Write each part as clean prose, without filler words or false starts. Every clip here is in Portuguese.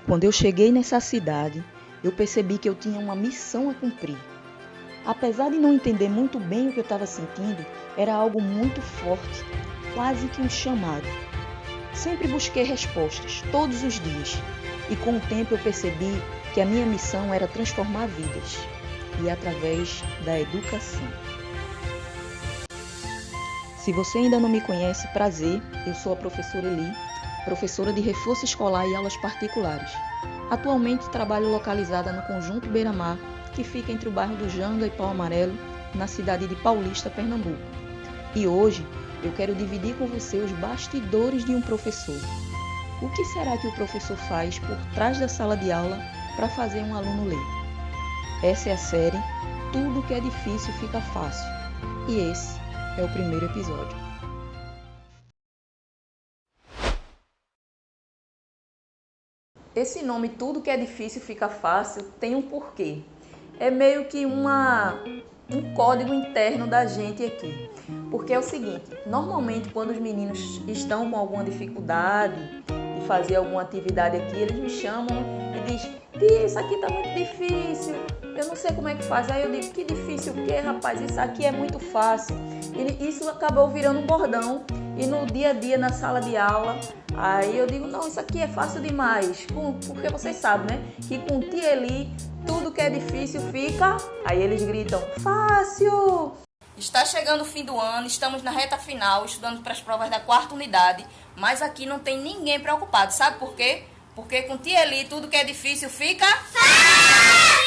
Quando eu cheguei nessa cidade, eu percebi que eu tinha uma missão a cumprir. Apesar de não entender muito bem o que eu estava sentindo, era algo muito forte, quase que um chamado. Sempre busquei respostas, todos os dias, e com o tempo eu percebi que a minha missão era transformar vidas, e através da educação. Se você ainda não me conhece, prazer, eu sou a professora Eli, professora de reforço escolar e aulas particulares. Atualmente trabalho localizada no Conjunto Beira-Mar, que fica entre o bairro do Janga e Pau Amarelo, na cidade de Paulista, Pernambuco. E hoje eu quero dividir com você os bastidores de um professor. O que será que o professor faz por trás da sala de aula para fazer um aluno ler? Essa é a série Tudo que é difícil fica fácil. E esse é o primeiro episódio. Esse nome Tudo que é difícil fica fácil tem um porquê. É meio que um código interno da gente aqui. Porque é o seguinte, normalmente quando os meninos estão com alguma dificuldade de fazer alguma atividade aqui, eles me chamam e dizem: Tia, isso aqui tá muito difícil, eu não sei como é que faz. Aí eu digo: que difícil o quê, rapaz? Isso aqui é muito fácil. E isso acabou virando um bordão. E no dia a dia, na sala de aula, aí eu digo: não, isso aqui é fácil demais. Porque vocês sabem, né? Que com Tia Eli, tudo que é difícil fica... Aí eles gritam: fácil! Está chegando o fim do ano, estamos na reta final, estudando para as provas da 4ª unidade, mas aqui não tem ninguém preocupado. Sabe por quê? Porque com Tia Eli, tudo que é difícil fica... fácil!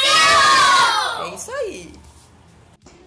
É isso aí.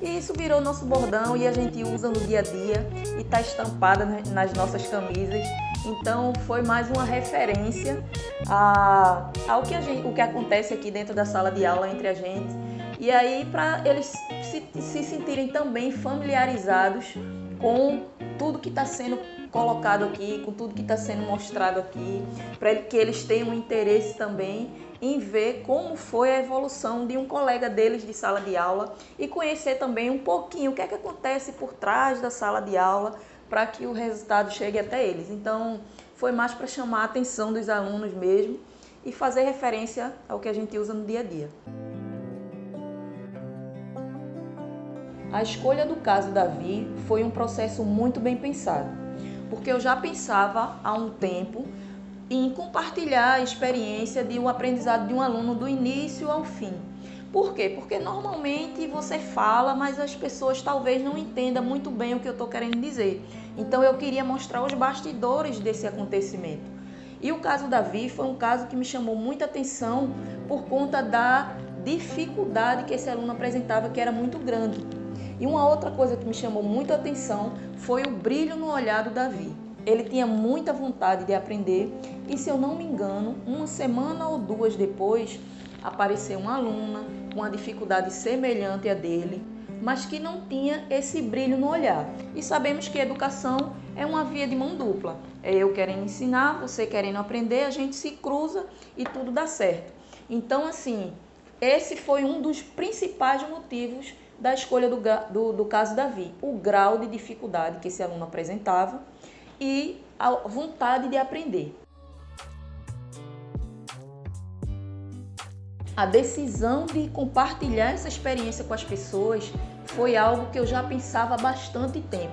E isso virou nosso bordão e a gente usa no dia a dia e está estampada nas nossas camisas. Então foi mais uma referência ao que acontece aqui dentro da sala de aula entre a gente. E aí para eles se sentirem também familiarizados com tudo que está sendo colocado aqui, com tudo que está sendo mostrado aqui, para que eles tenham interesse também em ver como foi a evolução de um colega deles de sala de aula e conhecer também um pouquinho o que é que acontece por trás da sala de aula para que o resultado chegue até eles. Então, foi mais para chamar a atenção dos alunos mesmo e fazer referência ao que a gente usa no dia a dia. A escolha do caso Davi foi um processo muito bem pensado, porque eu já pensava há um tempo em compartilhar a experiência de um aprendizado de um aluno do início ao fim. Por quê? Porque normalmente você fala, mas as pessoas talvez não entendam muito bem o que eu estou querendo dizer. Então eu queria mostrar os bastidores desse acontecimento. E o caso Davi foi um caso que me chamou muita atenção por conta da dificuldade que esse aluno apresentava, que era muito grande. E uma outra coisa que me chamou muito a atenção foi o brilho no olhar do Davi. Ele tinha muita vontade de aprender e, se eu não me engano, uma semana ou duas depois, apareceu uma aluna com uma dificuldade semelhante à dele, mas que não tinha esse brilho no olhar. E sabemos que a educação é uma via de mão dupla. É eu querendo ensinar, você querendo aprender, a gente se cruza e tudo dá certo. Então, assim, esse foi um dos principais motivos da escolha do caso Davi, o grau de dificuldade que esse aluno apresentava e a vontade de aprender. A decisão de compartilhar essa experiência com as pessoas foi algo que eu já pensava há bastante tempo.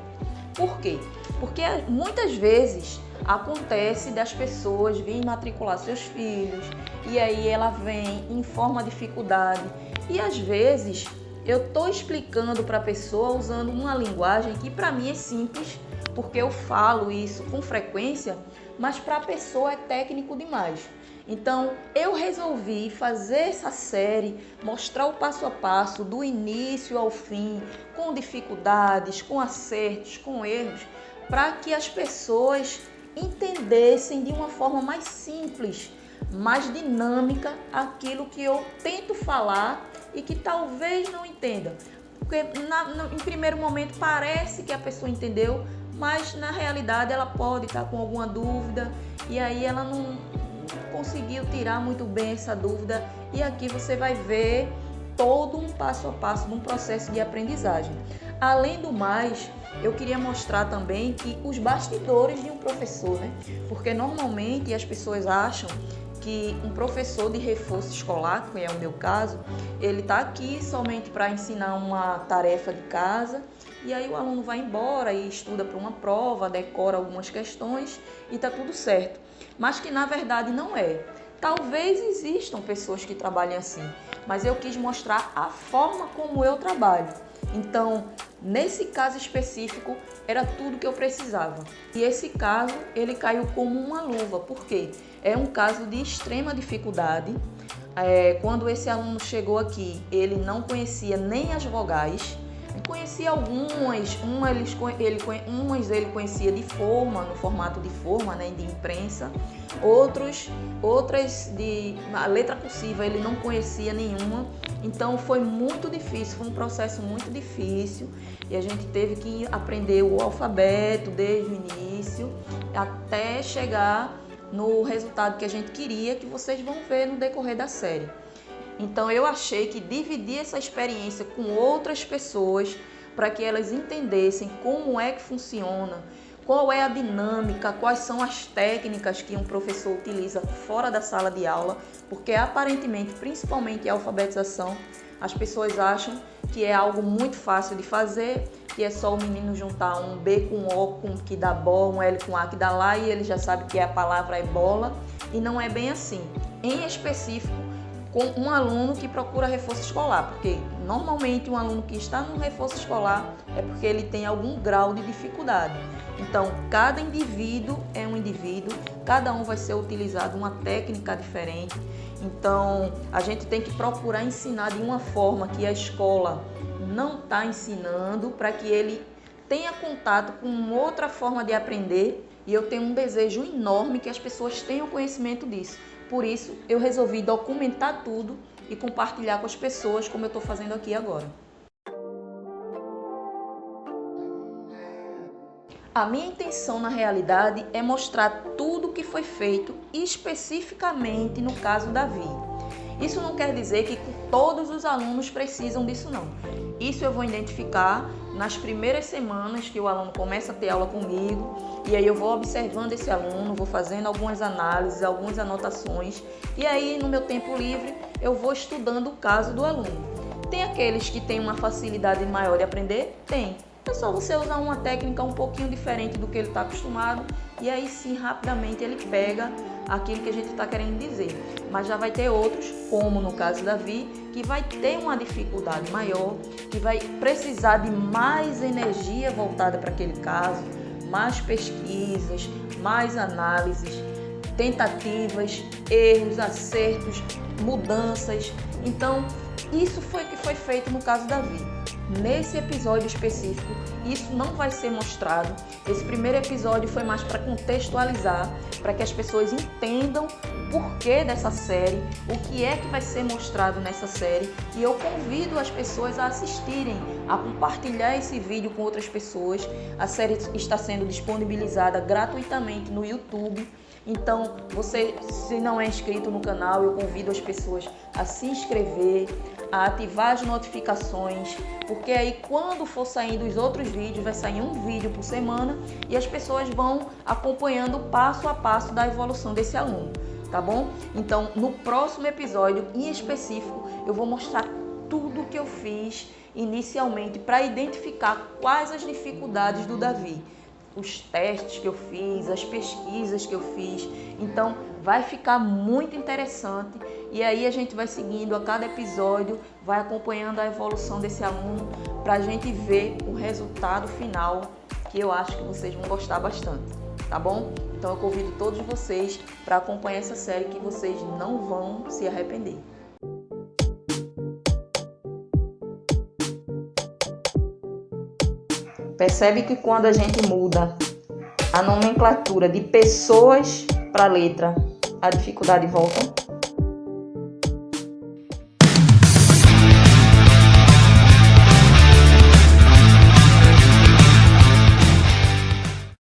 Por quê? Porque muitas vezes acontece das pessoas virem matricular seus filhos e aí ela vem, informa a dificuldade e às vezes eu estou explicando para a pessoa usando uma linguagem que para mim é simples, porque eu falo isso com frequência, mas para a pessoa é técnico demais. Então, eu resolvi fazer essa série, mostrar o passo a passo, do início ao fim, com dificuldades, com acertos, com erros, para que as pessoas entendessem de uma forma mais simples, mais dinâmica, aquilo que eu tento falar e que talvez não entendam. Porque em primeiro momento parece que a pessoa entendeu, mas na realidade ela pode estar com alguma dúvida e aí ela não conseguiu tirar muito bem essa dúvida. E aqui você vai ver todo um passo a passo de um processo de aprendizagem. Além do mais, eu queria mostrar também que os bastidores de um professor, né? Porque normalmente as pessoas acham que um professor de reforço escolar, que é o meu caso, ele está aqui somente para ensinar uma tarefa de casa, e aí o aluno vai embora e estuda para uma prova, decora algumas questões e está tudo certo. Mas que na verdade não é. Talvez existam pessoas que trabalhem assim, mas eu quis mostrar a forma como eu trabalho. Então, nesse caso específico, era tudo que eu precisava. E esse caso, ele caiu como uma luva, porque é um caso de extrema dificuldade. Quando esse aluno chegou aqui, ele não conhecia nem as vogais, conhecia algumas, umas ele conhecia de forma, no formato de forma, né, de imprensa, outras de a letra cursiva ele não conhecia nenhuma, então foi muito difícil, foi um processo muito difícil e a gente teve que aprender o alfabeto desde o início até chegar no resultado que a gente queria, que vocês vão ver no decorrer da série. Então eu achei que dividir essa experiência com outras pessoas para que elas entendessem como é que funciona, qual é a dinâmica, quais são as técnicas que um professor utiliza fora da sala de aula, porque aparentemente, principalmente a alfabetização, as pessoas acham que é algo muito fácil de fazer, que é só o menino juntar um B com O que dá bola, um L com A que dá lá e ele já sabe que a palavra é bola, e não é bem assim. Em específico, com um aluno que procura reforço escolar, porque normalmente um aluno que está no reforço escolar é porque ele tem algum grau de dificuldade. Então, cada indivíduo é um indivíduo, cada um vai ser utilizado uma técnica diferente. Então, a gente tem que procurar ensinar de uma forma que a escola não está ensinando, para que ele tenha contato com outra forma de aprender. E eu tenho um desejo enorme que as pessoas tenham conhecimento disso. Por isso, eu resolvi documentar tudo e compartilhar com as pessoas, como eu estou fazendo aqui agora. A minha intenção, na realidade, é mostrar tudo o que foi feito especificamente no caso Davi. Isso não quer dizer que todos os alunos precisam disso, não. Isso eu vou identificar nas primeiras semanas que o aluno começa a ter aula comigo, e aí eu vou observando esse aluno, vou fazendo algumas análises, algumas anotações, e aí no meu tempo livre eu vou estudando o caso do aluno. Tem aqueles que têm uma facilidade maior de aprender? Tem. É só você usar uma técnica um pouquinho diferente do que ele está acostumado, e aí sim, rapidamente ele pega aquilo que a gente está querendo dizer. Mas já vai ter outros, como no caso da Davi, que vai ter uma dificuldade maior, que vai precisar de mais energia voltada para aquele caso, mais pesquisas, mais análises, tentativas, erros, acertos, mudanças. Então, isso foi o que foi feito no caso da Davi. Nesse episódio específico, isso não vai ser mostrado. Esse primeiro episódio foi mais para contextualizar, para que as pessoas entendam o porquê dessa série, o que é que vai ser mostrado nessa série. E eu convido as pessoas a assistirem, a compartilhar esse vídeo com outras pessoas. A série está sendo disponibilizada gratuitamente no YouTube. Então, você, se não é inscrito no canal, eu convido as pessoas a se inscrever, a ativar as notificações, porque aí quando for saindo os outros vídeos, vai sair um vídeo por semana e as pessoas vão acompanhando passo a passo da evolução desse aluno, tá bom? Então, no próximo episódio, em específico, eu vou mostrar tudo o que eu fiz inicialmente para identificar quais as dificuldades do Davi. Os testes que eu fiz, as pesquisas que eu fiz. Então, vai ficar muito interessante. E aí a gente vai seguindo a cada episódio, vai acompanhando a evolução desse aluno para a gente ver o resultado final, que eu acho que vocês vão gostar bastante, tá bom? Então, eu convido todos vocês para acompanhar essa série, que vocês não vão se arrepender. Percebe que quando a gente muda a nomenclatura de pessoas para letra, a dificuldade volta?